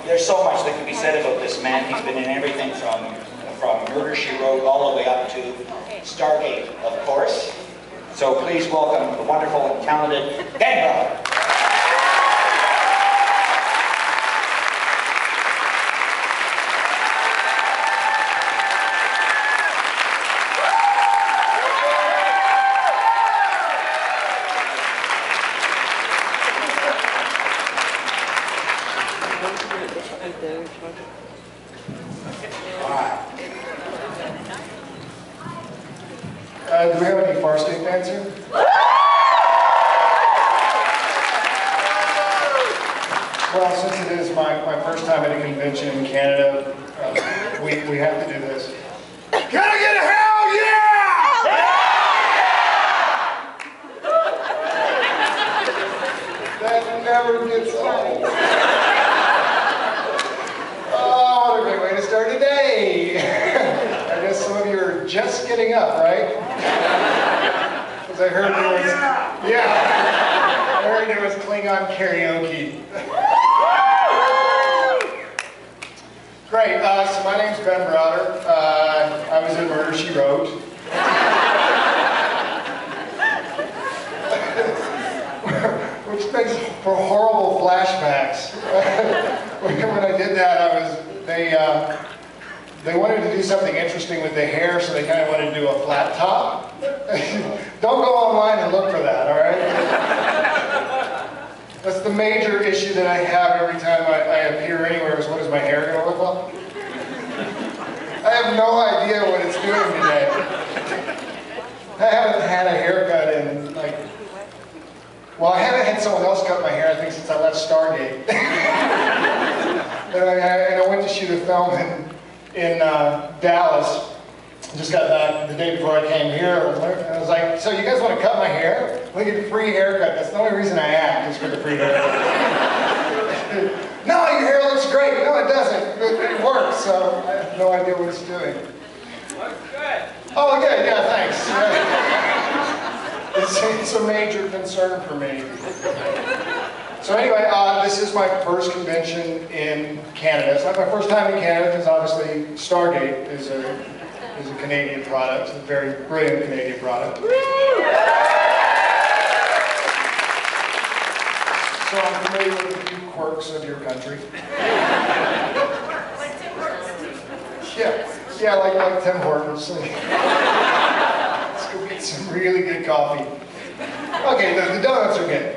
There's so much that can be said about this man. He's been in everything from Murder, She Wrote all the way up to Stargate, of course. So please welcome the wonderful and talented Browder. Do we have any Farscape fans here? Well, since it is my first time at a convention in Canada, we have to do this. Can I get a hell yeah? That never gets old. Oh, what a great way to start a day. I guess some of you are just getting up, right? Because I heard there was, I heard there was Klingon karaoke. Great, so my name's Browder. I was in Murder, She Wrote. Which makes for horrible flashbacks. When I did that, they wanted to do something interesting with the hair, so they kind of wanted to do a flat top. Don't go online and look for that, all right? That's the major issue that I have every time I appear anywhere is what is my hair going to look like? I have no idea what it's doing today. I haven't had a haircut in well, I haven't had someone else cut my hair, I think, since I left Stargate. and I went to shoot a film in Dallas. Just got back the day before I came here. I was like, so you guys want to cut my hair? We get a free haircut. That's the only reason I act, is for the free haircut. No, your hair looks great. No, it doesn't. It works, so I have no idea what it's doing. Looks good. Oh, good. Yeah, thanks. It's a major concern for me. So anyway, this is my first convention in Canada. It's not my first time in Canada, because obviously Stargate is a Canadian product. It's a very brilliant Canadian product. So I'm familiar with a few quirks of your country. Like Tim Hortons. Yeah, like Tim Hortons. Let's go get some really good coffee. Okay, the donuts are good.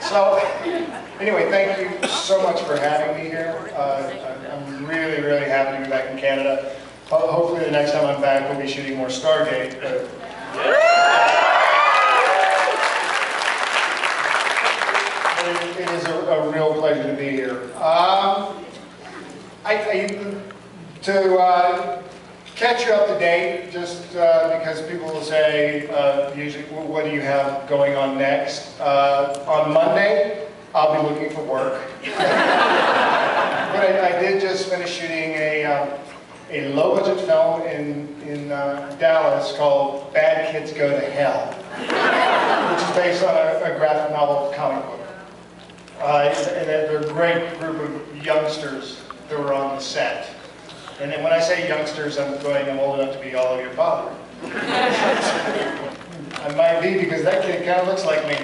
So, anyway, thank you so much for having me here. I'm really, really happy to be back in Canada. Hopefully the next time I'm back, we'll be shooting more Stargate. But it is a real pleasure to be here. To catch you up to date, just because people will say, usually, well, what do you have going on next? On Monday, I'll be looking for work. But I did just finish shooting a low-budget film in Dallas called Bad Kids Go to Hell, which is based on a graphic novel comic book. And they're a great group of youngsters that were on the set. And then when I say youngsters, I'm old enough to be all of your father. I might be, because that kid kind of looks like me.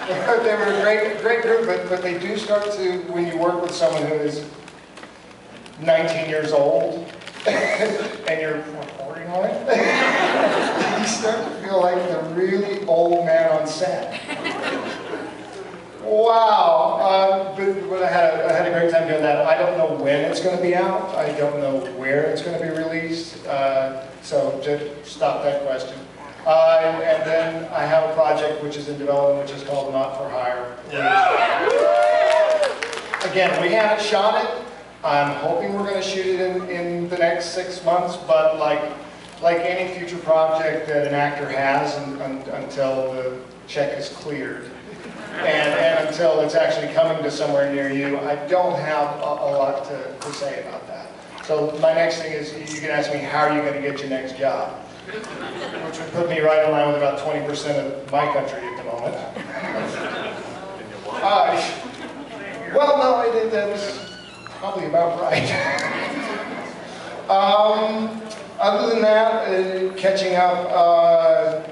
They were a great group, but they do start to, when you work with someone who is 19 years old, and you're reporting on it, you start to feel like the really old man on set. Wow, but I had a great time doing that. I don't know when it's going to be out. I don't know where it's going to be released. So just stop that question. And then I have a project which is in development, which is called Not for Hire. Again, we haven't shot it. I'm hoping we're going to shoot it in the next 6 months, but like any future project that an actor has until the check is cleared. And until it's actually coming to somewhere near you, I don't have a lot to say about that. So my next thing is, you can ask me, how are you going to get your next job? Which would put me right in line with about 20% of my country at the moment. Well, no, that's probably about right. Other than that, catching up,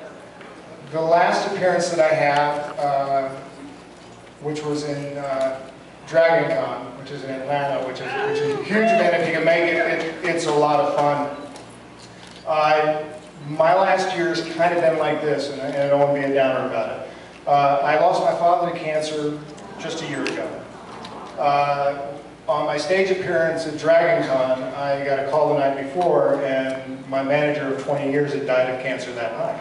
the last appearance that I had, which was in Dragon Con, which is in Atlanta, which is a huge event. If you can make it, it's a lot of fun. My last year has kind of been like this, and I don't want to be a downer about it. I lost my father to cancer just a year ago. On my stage appearance at Dragon Con, I got a call the night before, and my manager of 20 years had died of cancer that night.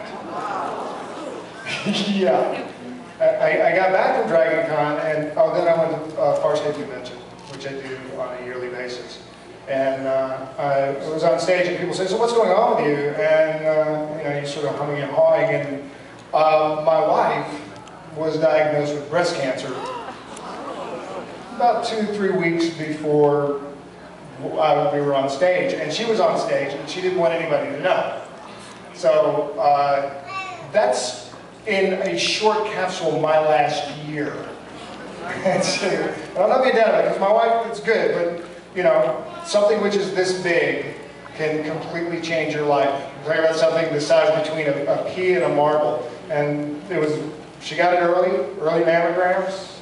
Yeah. I got back from Dragon Con, and then I went to Farscape Convention, which I do on a yearly basis. And I was on stage, and people say, "So what's going on with you?" And you know, you're sort of humming and hawing. And my wife was diagnosed with breast cancer about 2-3 weeks before we were on stage, and she was on stage, and she didn't want anybody to know. So that's in a short capsule my last year. And so, I'm not being down about it, because my wife, it's good, but you know, something which is this big can completely change your life. I'm talking about something the size between a pea and a marble, and she got it early mammograms.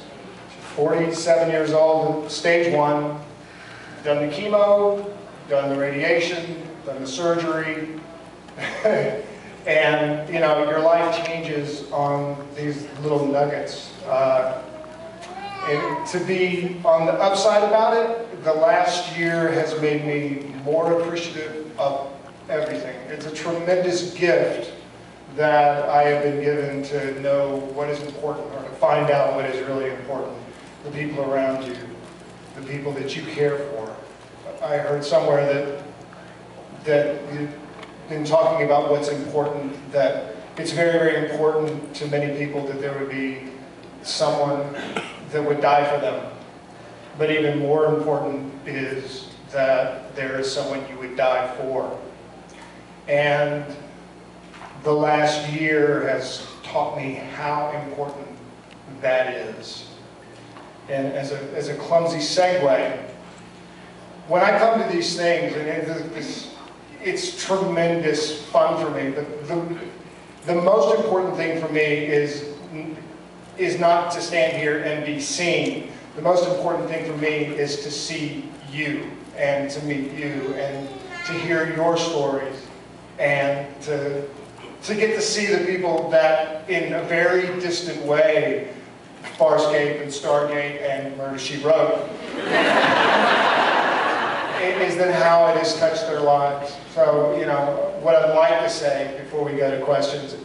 47 years old, stage 1, done the chemo, done the radiation, done the surgery, and you know, your life changes on these little nuggets. And to be on the upside about it, the last year has made me more appreciative of everything. It's a tremendous gift that I have been given to know what is important, or to find out what is really important. The people around you, the people that you care for. I heard somewhere that you've been talking about what's important, that it's very, very important to many people that there would be someone that would die for them. But even more important is that there is someone you would die for. And the last year has taught me how important that is. And as a clumsy segue, when I come to these things, and it's tremendous fun for me, but the most important thing for me is not to stand here and be seen. The most important thing for me is to see you, and to meet you, and to hear your stories, and to get to see the people that, in a very distant way, Farscape and Stargate and Murder, She Wrote, is then how it has touched their lives. So, you know, what I'd like to say before we go to questions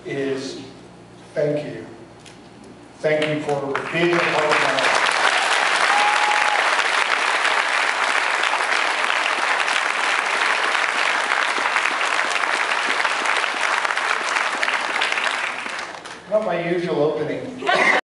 is thank you. Thank you for being a part of my life. Not my usual opening.